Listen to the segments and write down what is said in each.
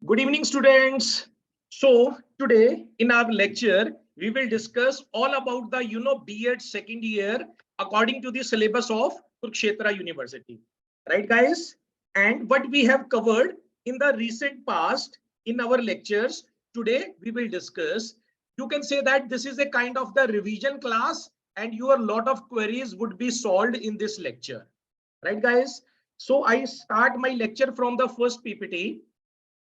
Good evening, students. So today in our lecture, we will discuss all about the B.Ed second year according to the syllabus of Kurukshetra University, right, guys? And what we have covered in the recent past in our lectures, today we will discuss. You can say that this is a kind of the revision class, and your lot of queries would be solved in this lecture, right, guys? So I start my lecture from the first PPT.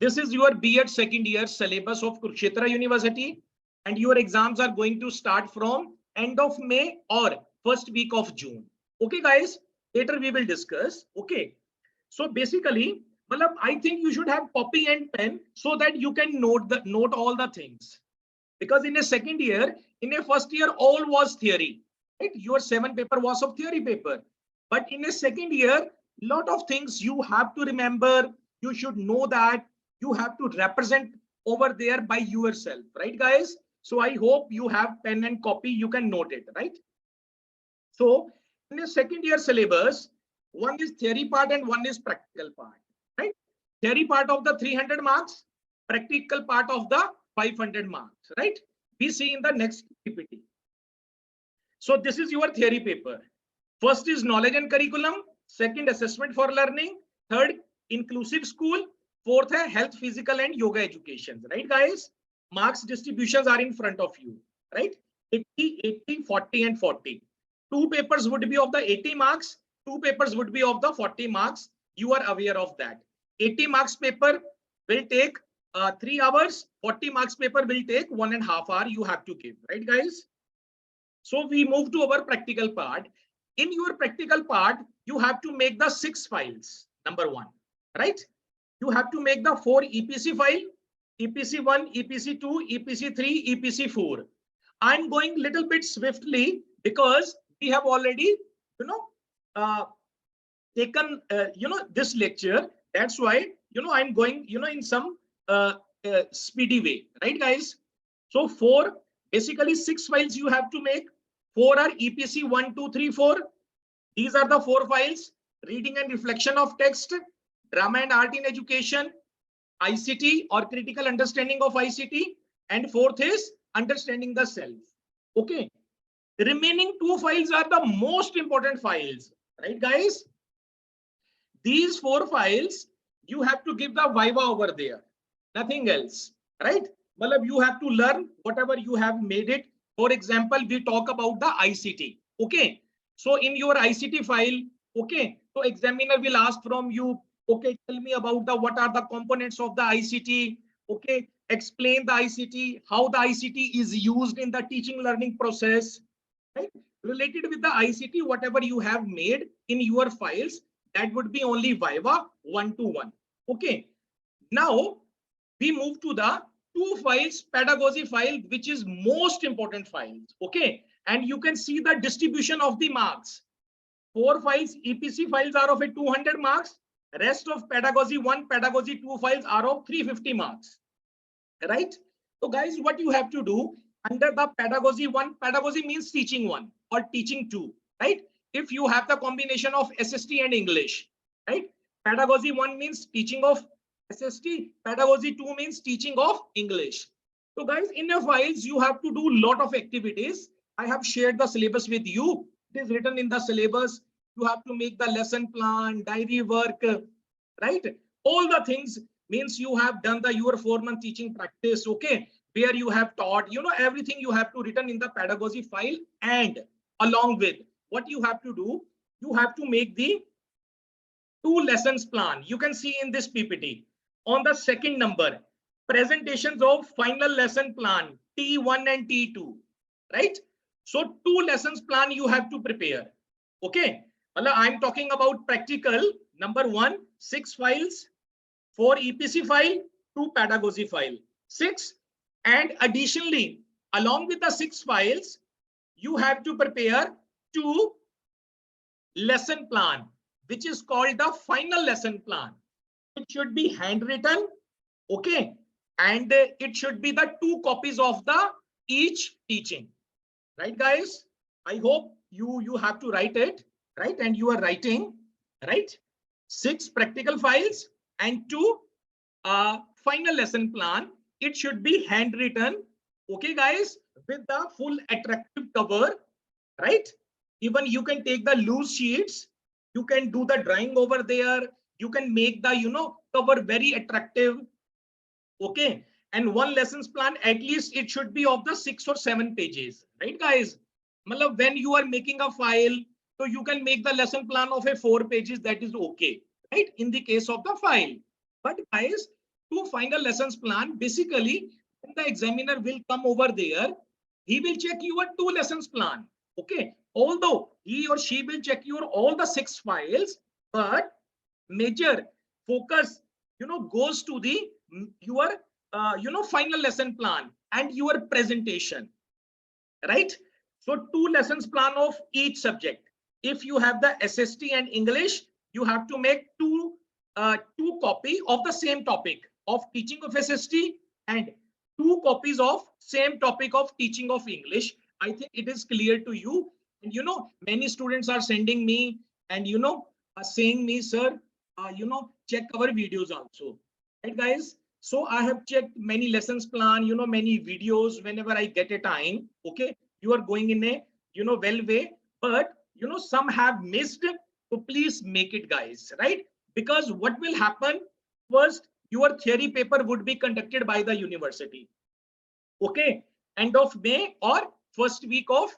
This is your B.Ed second year syllabus of Kurukshetra University, and your exams are going to start from end of May or first week of June. Okay, guys. Later we will discuss. Okay. So basically, Malab, I think you should have copy and pen so that you can note all the things. Because in a second year, in a first year, all was theory. Right? Your 7 paper was of theory paper. But in a second year, lot of things you have to remember. You should know that you have to represent over there by yourself, right, guys? So I hope you have pen and copy, you can note it, right? So in the second year syllabus, one is theory part and one is practical part, right? Theory part of the 300 marks, practical part of the 500 marks, right? We see in the next PPT. So this is your theory paper. First is knowledge and curriculum, second assessment for learning, third inclusive school, fourth है health, physical and yoga education, right, guys? Marks distributions are in front of you, right? 80, 80, 40 and 40. Two papers would be of the 80 marks, two papers would be of the 40 marks. You are aware of that. 80 marks paper will take 3 hours, 40 marks paper will take 1.5 hours you have to give, right, guys? So we move to our practical part. In your practical part, you have to make the 6 files, number 1, right? You have to make the 4 EPC file, EPC 1, EPC 2, EPC 3, EPC 4. I'm going little bit swiftly because we have already, taken, this lecture. That's why, I'm going, in some speedy way, right, guys? So 4, basically 6 files you have to make. 4 are EPC 1, 2, 3, 4. These are the 4 files: reading and reflection of text, drama and art in education, ICT or critical understanding of ICT, and fourth is understanding the self. Okay. The remaining 2 files are the most important files, right, guys? These 4 files, you have to give the viva over there, nothing else, right? Malab, you have to learn whatever you have made it. For example, we talk about the ICT. Okay. So in your ICT file, okay, so examiner will ask from you, okay, tell me about what are the components of the ICT. Okay, explain the ICT, how the ICT is used in the teaching learning process, right? Related with the ICT, whatever you have made in your files, that would be only viva 1-to-1. Okay. Now we move to the 2 files, pedagogy file, which is most important files. Okay. And you can see the distribution of the marks. 4 files, EPC files are of a 200 marks. Rest of pedagogy 1, pedagogy 2 files are of 350 marks, right? So guys, what you have to do under the pedagogy 1, pedagogy means teaching 1 or teaching 2, right? If you have the combination of SST and English, right? Pedagogy 1 means teaching of SST, pedagogy 2 means teaching of English. So guys, in your files, you have to do a lot of activities. I have shared the syllabus with you. It is written in the syllabus. You have to make the lesson plan, diary work, right? All the things means you have done the your 4-month teaching practice, okay, where you have taught, everything you have to written in the pedagogy file. And along with what you have to do, you have to make the 2 lessons plan. You can see in this PPT on the second number, presentations of final lesson plan T1 and T2, right? So 2 lessons plan you have to prepare. Okay. I'm talking about practical. Number 1, 6 files, 4 EPC file, 2 pedagogy file, 6. And additionally, along with the 6 files, you have to prepare 2 lesson plan, which is called the final lesson plan. It should be handwritten, okay, and it should be the 2 copies of the each teaching, right, guys? I hope you have to write it, right? And you are writing, right? 6 practical files and 2 final lesson plan, it should be handwritten. Okay, guys, with the full attractive cover, right? Even you can take the loose sheets, you can do the drawing over there, you can make the cover very attractive. Okay, and one lessons plan, at least it should be of the 6 or 7 pages, right guys? Matlab, when you are making a file, so you can make the lesson plan of a 4 pages, that is okay, right, in the case of the file. But guys, to find a lessons plan, basically when the examiner will come over there, he will check your 2 lessons plan. Okay, although he or she will check your all the 6 files, but major focus goes to the your final lesson plan and your presentation, right? So 2 lessons plan of each subject. If you have the SST and English, you have to make two copy of the same topic of teaching of SST and 2 copies of same topic of teaching of English. I think it is clear to you. And many students are sending me and saying me, sir, check our videos also, right guys? So I have checked many lessons plan, many videos whenever I get a time. Okay, you are going in a well way, but some have missed. So please make it, guys, right? Because what will happen, first your theory paper would be conducted by the university, okay, end of May or first week of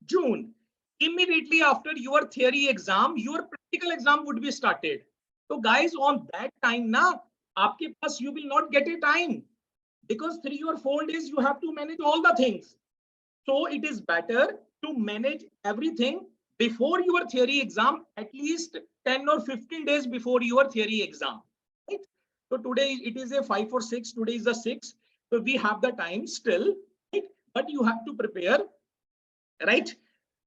June. Immediately after your theory exam, your practical exam would be started. So guys, on that time now, aapke paas you will not get a time, because 3 or 4 days you have to manage all the things. So it is better to manage everything before your theory exam, at least 10 or 15 days before your theory exam, right? So today it is a 5 or 6, today is a 6. So we have the time still, right? But you have to prepare, right?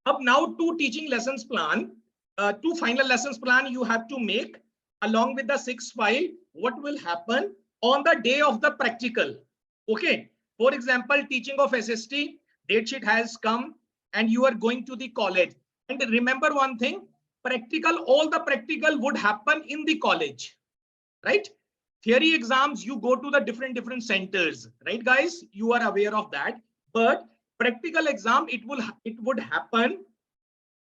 Up now, 2 teaching lessons plan, 2 final lessons plan you have to make along with the 6 file. What will happen on the day of the practical? Okay, for example, teaching of SST, date sheet has come and you are going to the college. And remember one thing, practical, all the practical would happen in the college, right? Theory exams, you go to the different centers, right guys? You are aware of that. But practical exam, it would happen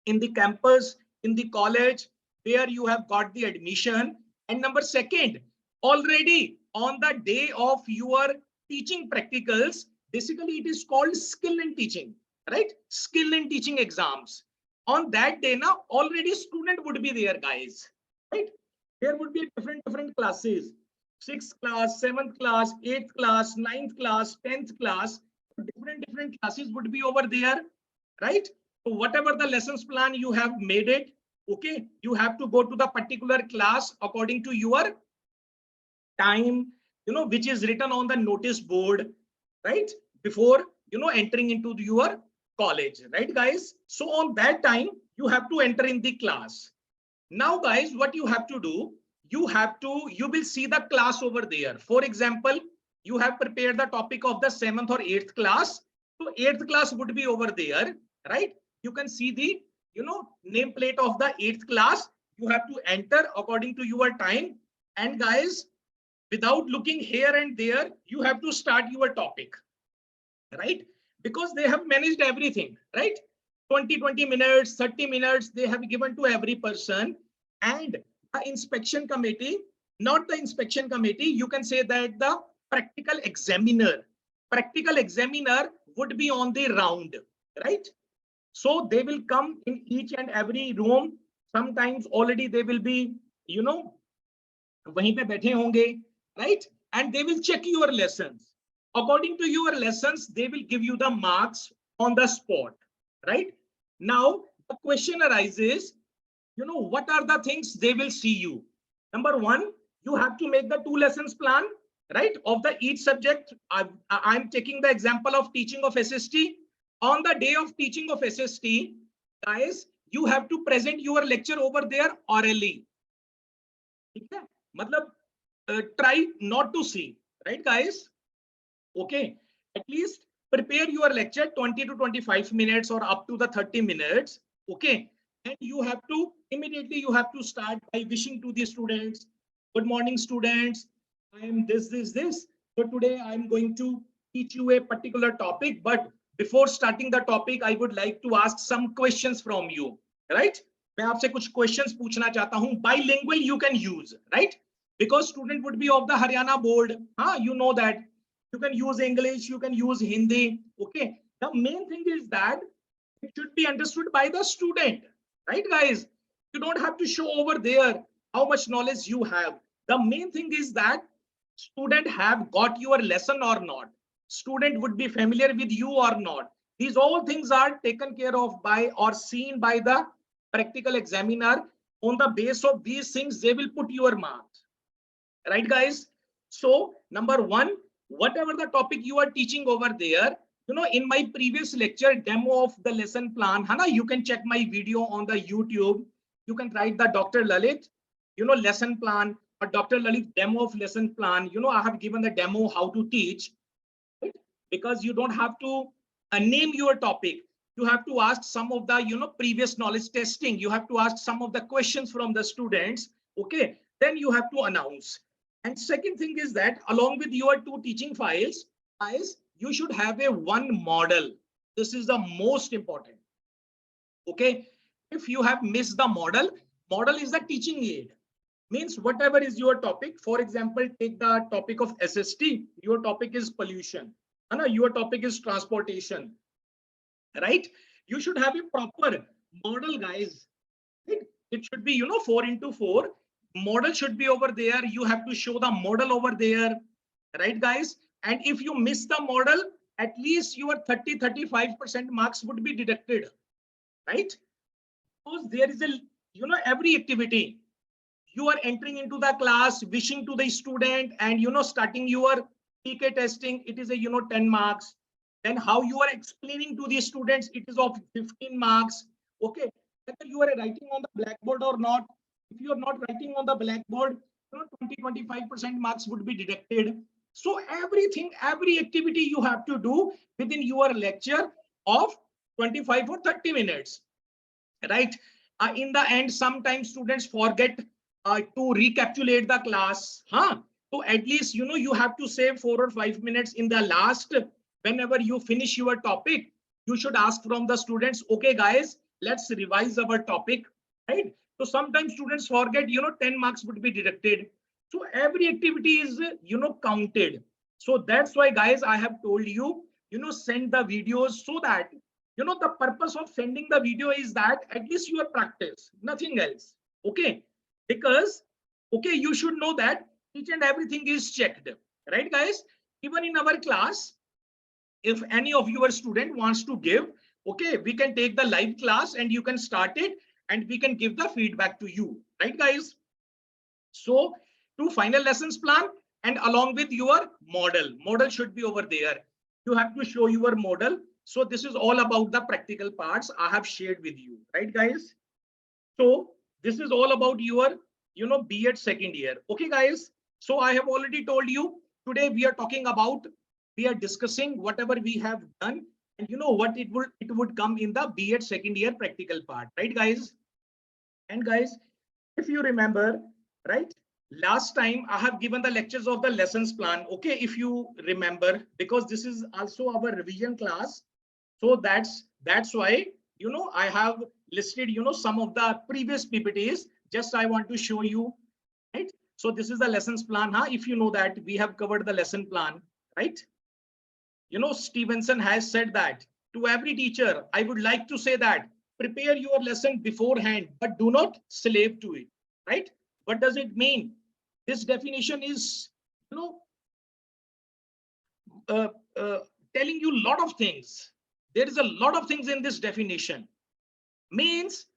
in the campus, in the college where you have got the admission. And number second, already on the day of your teaching practicals, basically it is called skill in teaching, right? Skill in teaching exams. On that day now, already student would be there, guys, right? There would be different classes, 6th class, 7th class, 8th class, 9th class, 10th class, different classes would be over there, right? So whatever the lessons plan you have made it, okay, you have to go to the particular class according to your time, which is written on the notice board, right? Before, entering into your college, right guys? So on that time, you have to enter in the class. Now guys, what you have to do, you will see the class over there. For example, you have prepared the topic of the 7th or 8th class. So 8th class would be over there, right? You can see the, nameplate of the 8th class. You have to enter according to your time. And guys, without looking here and there, you have to start your topic, right? Because they have managed everything, right? 20 minutes, 30 minutes, they have given to every person. And the inspection committee, not the inspection committee, you can say that the practical examiner would be on the round, right? So they will come in each and every room. Sometimes already they will be, wahin pe baithe honge, right? And they will check your lessons. According to your lessons, they will give you the marks on the spot, right? Now, the question arises, what are the things they will see you? Number one, you have to make the 2 lessons plan, right? Of the each subject. I'm taking the example of teaching of SST. On the day of teaching of SST, guys, you have to present your lecture over there orally. Okay? Matlab, try not to see, right guys? Okay, at least prepare your lecture 20 to 25 minutes or up to the 30 minutes. Okay, and you have to immediately start by wishing to the students, good morning students, I am this. So today I'm going to teach you a particular topic, but before starting the topic, I would like to ask some questions from you, right? मैं आपसे कुछ questions पूछना चाहता हूँ. Bilingual you can use, right? Because student would be of the Haryana board. You know that you can use English, you can use Hindi. Okay. The main thing is that it should be understood by the student, right, guys? You don't have to show over there how much knowledge you have. The main thing is that student have got your lesson or not, student would be familiar with you or not. These all things are taken care of by or seen by the practical examiner. On the base of these things they will put your marks, right, guys? So number one, whatever the topic you are teaching over there, in my previous lecture demo of the lesson plan, Hana, you can check my video on the YouTube. You can write the Dr. Lalit, lesson plan, or Dr. Lalit demo of lesson plan. I have given the demo how to teach, right? Because you don't have to name your topic. You have to ask some of the, previous knowledge testing. You have to ask some of the questions from the students. Okay, then you have to announce. And second thing is that along with your 2 teaching files, guys, you should have a one model. This is the most important. Okay, if you have missed the model is the teaching aid. Means whatever is your topic. For example, take the topic of SST. Your topic is pollution. Your topic is transportation. Right? You should have a proper model, guys. It should be 4x4. Model should be over there. You have to show the model over there, right, guys? And if you miss the model, at least your 30-35% marks would be deducted, right? Because there is a every activity you are entering into the class, wishing to the student, and starting your PK testing, it is a 10 marks. Then how you are explaining to the students, it is of 15 marks. Okay, whether you are writing on the blackboard or not, if you are not writing on the blackboard, 20-25% marks would be deducted. So everything, every activity you have to do within your lecture of 25 or 30 minutes, right? In the end, sometimes students forget to recapitulate the class. So at least you have to save 4 or 5 minutes in the last. Whenever you finish your topic, you should ask from the students, okay guys, let's revise our topic, right? So sometimes students forget, 10 marks would be deducted. So every activity is counted. So that's why, guys, I have told you, send the videos, so that the purpose of sending the video is that at least you are practice, nothing else. Okay, because you should know that each and everything is checked, right, guys? Even in our class, if any of your student wants to give, okay, we can take the live class and you can start it and we can give the feedback to you, right, guys? So to final lessons plan and along with your model should be over there. You have to show your model. So this is all about the practical parts I have shared with you, right, guys? So this is all about your B.Ed second year. Okay, guys, so I have already told you today we are talking about, we are discussing whatever we have done, and what it would come in the B.Ed second year practical part, right, guys? And guys, if you remember, right, last time I have given the lectures of the lessons plan. Okay, if you remember, because this is also our revision class, so that's why I have listed some of the previous PPTs. Just I want to show you, right? So this is the lessons plan. If you know that we have covered the lesson plan, right? Stevenson has said that to every teacher, I would like to say that prepare your lesson beforehand, but do not slave to it, right? What does it mean? This definition is, telling you a lot of things. There is a lot of things in this definition. Means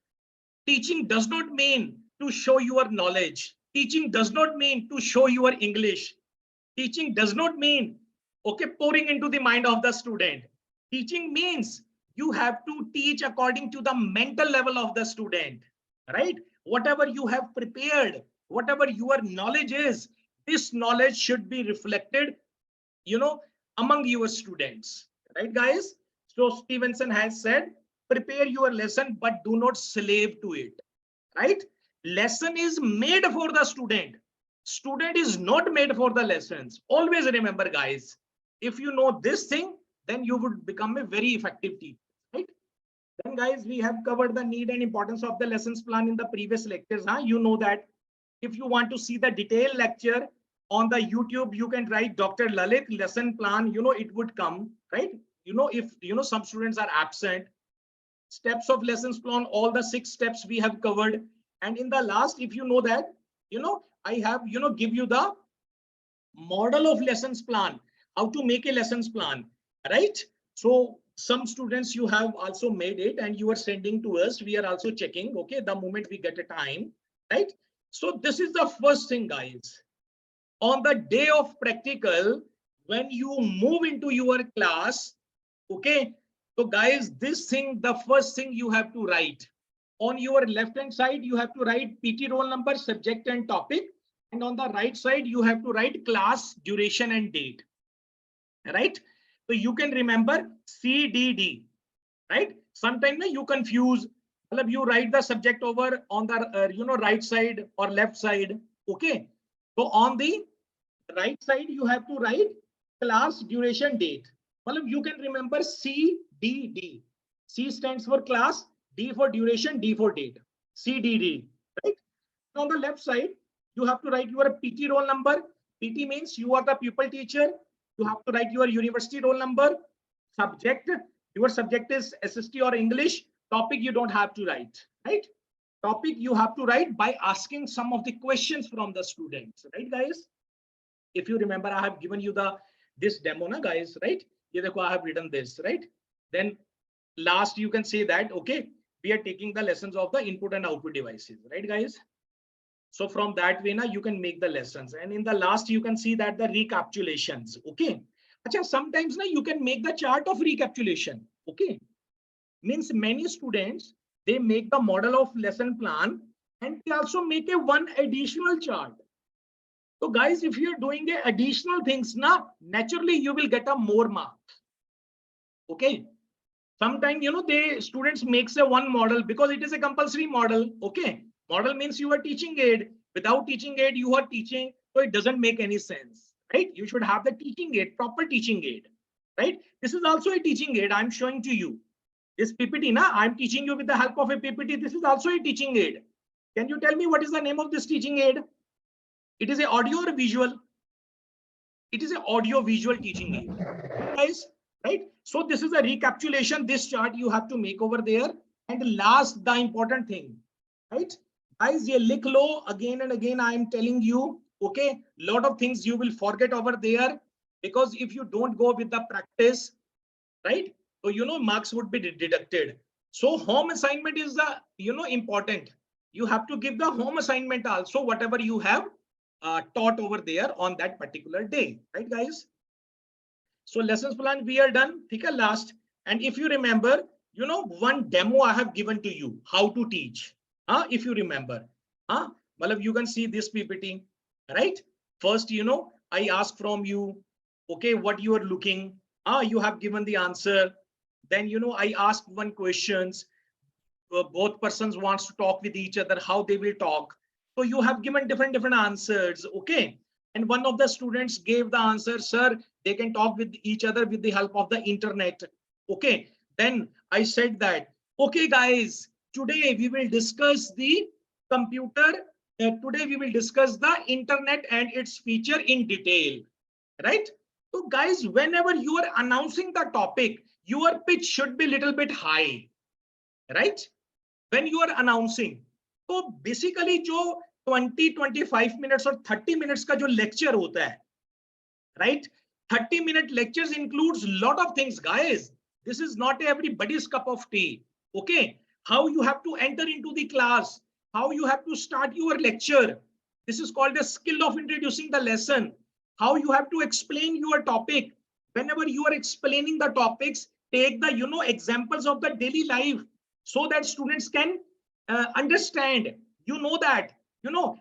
teaching does not mean to show your knowledge. Teaching does not mean to show your English. Teaching does not mean, okay, pouring into the mind of the student. Teaching means you have to teach according to the mental level of the student, right? Whatever you have prepared, whatever your knowledge is, this knowledge should be reflected, among your students, right, guys? So Stevenson has said, prepare your lesson, but do not slave to it, right? Lesson is made for the student. Student is not made for the lessons. Always remember, guys, if you know this thing, then you would become a very effective teacher, right? Then, guys, we have covered the need and importance of the lessons plan in the previous lectures. You know that if you want to see the detailed lecture on the YouTube, you can write Dr. Lalit lesson plan. It would come, right? If some students are absent, steps of lessons plan, all the 6 steps we have covered. And in the last, if you know that, I have, give you the model of lessons plan, how to make a lessons plan, right? So some students, you have also made it and you are sending to us. We are also checking, okay, the moment we get a time, right? So this is the first thing, guys. On the day of practical, when you move into your class, okay, so guys, this thing, the first thing you have to write. On your left hand side, you have to write PT roll number, subject and topic. And on the right side, you have to write class, duration and date, right? So you can remember CDD, right? Sometimes you confuse, you write the subject over on the right side or left side, okay? So on the right side, you have to write class, duration, date. You can remember CDD. C stands for class, D for duration, D for date. CDD, right? On the left side, you have to write your PT roll number. PT means you are the pupil teacher. You have to write your university roll number. Subject, your subject is SST or English. Topic, you don't have to write, right? Topic, you have to write by asking some of the questions from the students, right, guys? If you remember, I have given you this demo, guys, right? I have written this, right? Then last, you can say that, okay, we are taking the lessons of the input and output devices, right, guys? So from that way, you can make the lessons. And in the last, you can see that the recapitulations, okay? Sometimes you can make the chart of recapitulation, okay? Means many students, they make the model of lesson plan and they also make a one additional chart. So guys, if you're doing a additional things, naturally you will get a more marks. Okay. Sometimes, the students makes a one model because it is a compulsory model. Okay. Model means you are teaching aid. Without teaching aid, you are teaching. So it doesn't make any sense, right? You should have the teaching aid, proper teaching aid, right? This is also a teaching aid I'm showing to you. This PPT, I'm teaching you with the help of a PPT. This is also a teaching aid. Can you tell me what is the name of this teaching aid? It is an audio or visual? It is an audio visual teaching aid, guys, right? So this is a recapitulation. This chart you have to make over there. And last, the important thing, right? Guys, ye likh lo again and again. I am telling you, okay, lot of things you will forget over there because if you don't go with the practice, right? So, marks would be deducted. So home assignment is the, important. You have to give the home assignment also, whatever you have taught over there on that particular day, right, guys? So lessons plan we are done. Take a last, and if you remember, one demo I have given to you how to teach. If you remember, you can see this PPT, right? First, I ask from you, okay, what you are looking. You have given the answer. Then, I ask one questions. Both persons wants to talk with each other. How they will talk. So you have given different answers, okay? And one of the students gave the answer, sir, they can talk with each other with the help of the internet, okay? Then I said that, okay, guys, today we will discuss the computer. Today we will discuss the internet and its feature in detail, right? So guys, whenever you are announcing the topic, your pitch should be a little bit high, right? When you are announcing. So basically, जो 20-25 minutes or 30 minutes का जो lecture होता है, right? 30-minute lectures includes lot of things, guys. This is not everybody's cup of tea, okay? How you have to enter into the class, how you have to start your lecture. This is called the skill of introducing the lesson. How you have to explain your topic. Whenever you are explaining the topics, take the, examples of the daily life so that students can understand. You know that,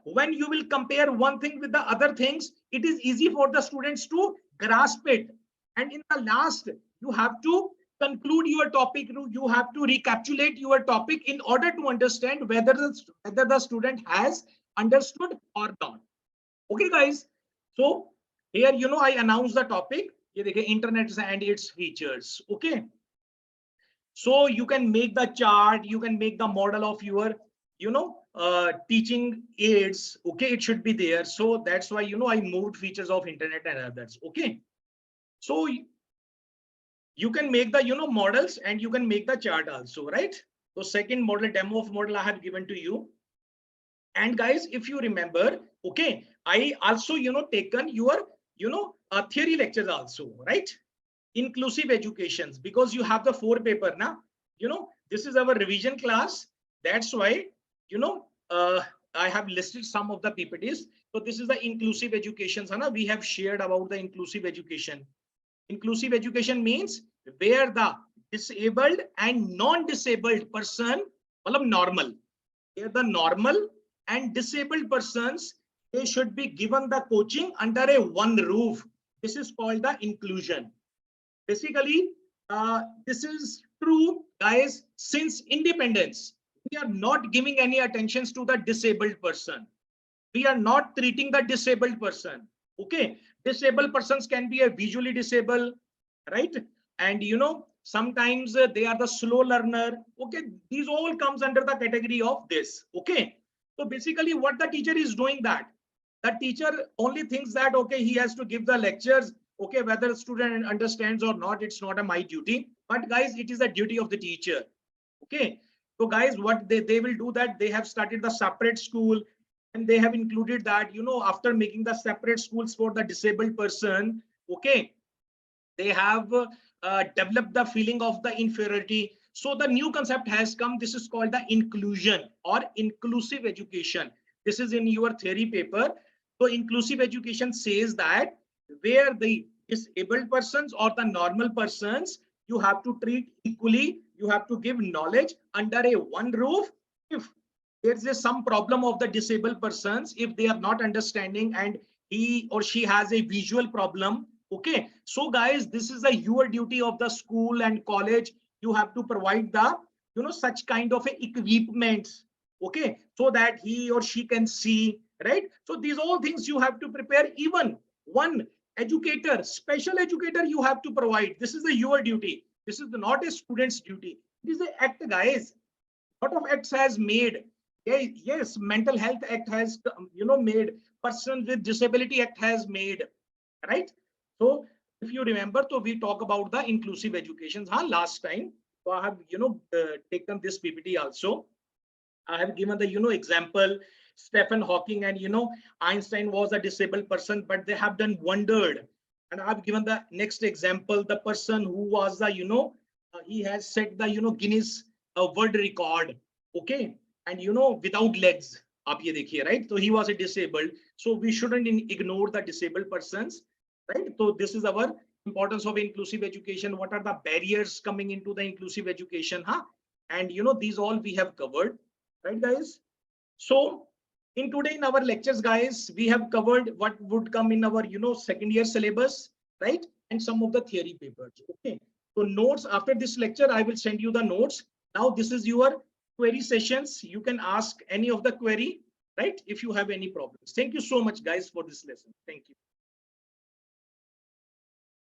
when you will compare one thing with the other things, it is easy for the students to grasp it. And in the last, you have to conclude your topic. You have to recapitulate your topic in order to understand whether the student has understood or not. Okay, guys. So here, I announce the topic. ये देखिए, internet and its features. Okay. So you can make the chart, you can make the model of your, teaching aids. Okay, it should be there. So that's why, I moved features of internet and others. Okay. So you can make the, models, and you can make the chart also, right? So second model, demo of model I have given to you. And guys, if you remember, okay, I also, taken your, theory lectures also, right? Inclusive educations, because you have the 4 paper now, this is our revision class. That's why, I have listed some of the PPTs. So this is the inclusive education. We have shared about the inclusive education. Inclusive education means where the disabled and non-disabled person, normal, where the normal and disabled persons, they should be given the coaching under a one roof. This is called the inclusion. Basically, this is true, guys, since independence. We are not giving any attention to the disabled person. We are not treating the disabled person. Okay, disabled persons can be a visually disabled, right? And sometimes they are the slow learner. Okay, these all comes under the category of this. Okay, so basically what the teacher is doing, that the teacher only thinks that, okay, he has to give the lectures. Okay, whether the student understands or not, it's not my duty. But guys, it is the duty of the teacher. Okay, so guys, what they will do, that they have started the separate school, and they have included that, after making the separate schools for the disabled person, okay, they have developed the feeling of the inferiority. So the new concept has come. This is called the inclusion or inclusive education. This is in your theory paper. So inclusive education says that where the disabled persons or the normal persons, you have to treat equally, you have to give knowledge under a one roof. If there's some problem of the disabled persons, if they are not understanding and he or she has a visual problem, okay, so guys, this is your duty of the school and college. You have to provide the, such kind of equipments, okay, so that he or she can see, right? So these all things you have to prepare. Even one educator, special educator, you have to provide. This is your duty. This is not a student's duty. It is the act, guys. Lot of acts has made. Yes, mental health act has, made. Person with disability act has made, right? So if you remember, so we talk about the inclusive education last time. So I have, taken this PPT also. I have given the, example, Stephen Hawking and, Einstein was a disabled person, but they have done wondered. And I've given the next example, the person who was the, he has set the, Guinness world record. Okay. And, without legs, aap ye dekhiye, right? So he was a disabled. So we shouldn't ignore the disabled persons, right? So this is our importance of inclusive education. What are the barriers coming into the inclusive education? And, these all we have covered. Right, guys? So in today in our lectures, guys, we have covered what would come in our, second year syllabus, right? And some of the theory papers. Okay. So notes after this lecture, I will send you the notes. Now this is your query sessions. You can ask any of the query, right? If you have any problems. Thank you so much, guys, for this lesson. Thank you.